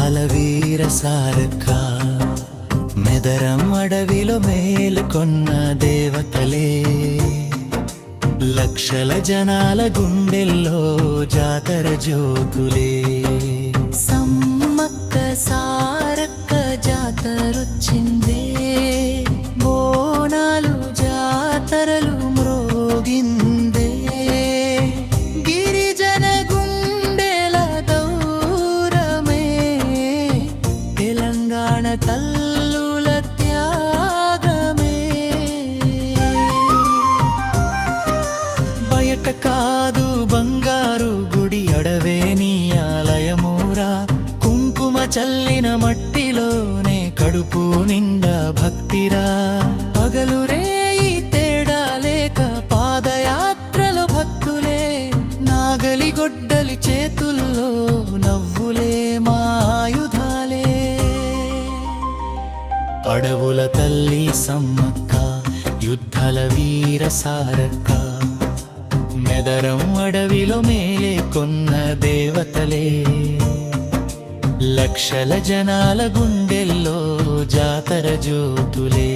యుద్ధాల వీర సారక్క మెదరం అడవిలో మేలుకొన్న దేవతలే లక్షల జనాల గుండెల్లో జాతర జ్యోతులే సమ్మక్క సారక్క జాతరొచ్చిందే బోనాలు జాతరలు మ్రోగిందే గిరిజన గుండెల దౌరమే తెలంగాణ తల్లుల త్యాగమే బయట కాదు బంగారు గుడి అడవే నీ ఆలయమూరా కుంకుమ చల్లిన మట్టిలోనే కడుపు నిండా భక్తిరా పగలు రేయి తేడా లేక పాదయాత్రలు భక్తులే నాగలి గొడ్డలి చేతుల్లో నవ్వులే మా ఆయుధాలే అడవుల తల్లి సమ్మక్క యుద్ధాల వీర సారక్క మెదరం అడవిలో మేలుకొన్న దేవతలే లక్షల జనాల గుండెల్లో జాతర జ్యోతులే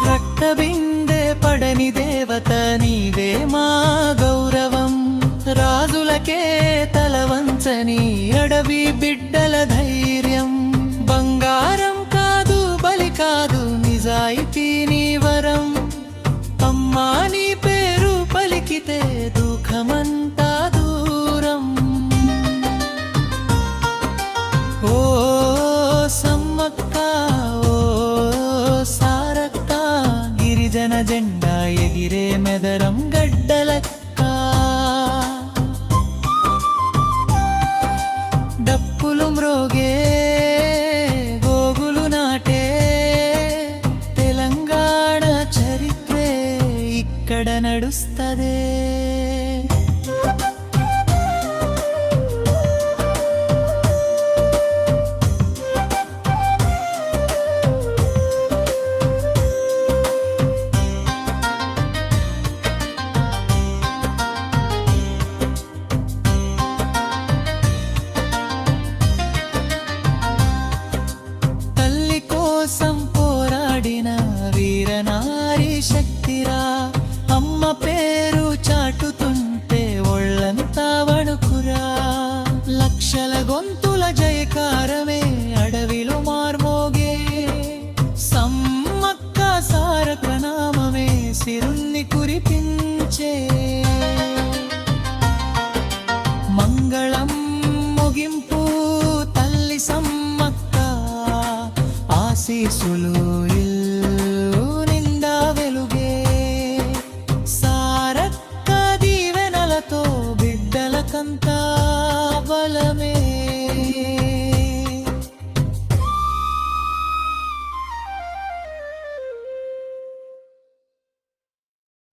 రక్తబిందె పడని దేవత నీవే మా గౌరవం రాజులకే తలవంచని అడవి బిడ్డల ధైర్యం బంగారం కాదు బలి కాదు నిజాయితీ నీ వరం అమ్మా నీ పేరు పలికితే దుఃఖమంతా దూరం ఓ సమ్మక్క ఓ సారక్క గిరిజన జెండా ఎగిరే మెదరం గడ్డలక్క డప్పులు మ్రోగే గోగులు నాటే తెలంగాణ చరిత్రే ఇక్కడ నడుస్తదే పోరాడిన వీరనారీ శక్తిరా అమ్మ పేరు చాటుతుంటే ఒళ్ళంతా వణుకురా లక్షల గొంతుల జయకారమే అడవిలో మార్మోగే సమ్మక్క సారక్క నామమే సిరుల్ని కురిపించే మంగళం ముగింపు తల్లి సమ్మక్క ఆశీసులు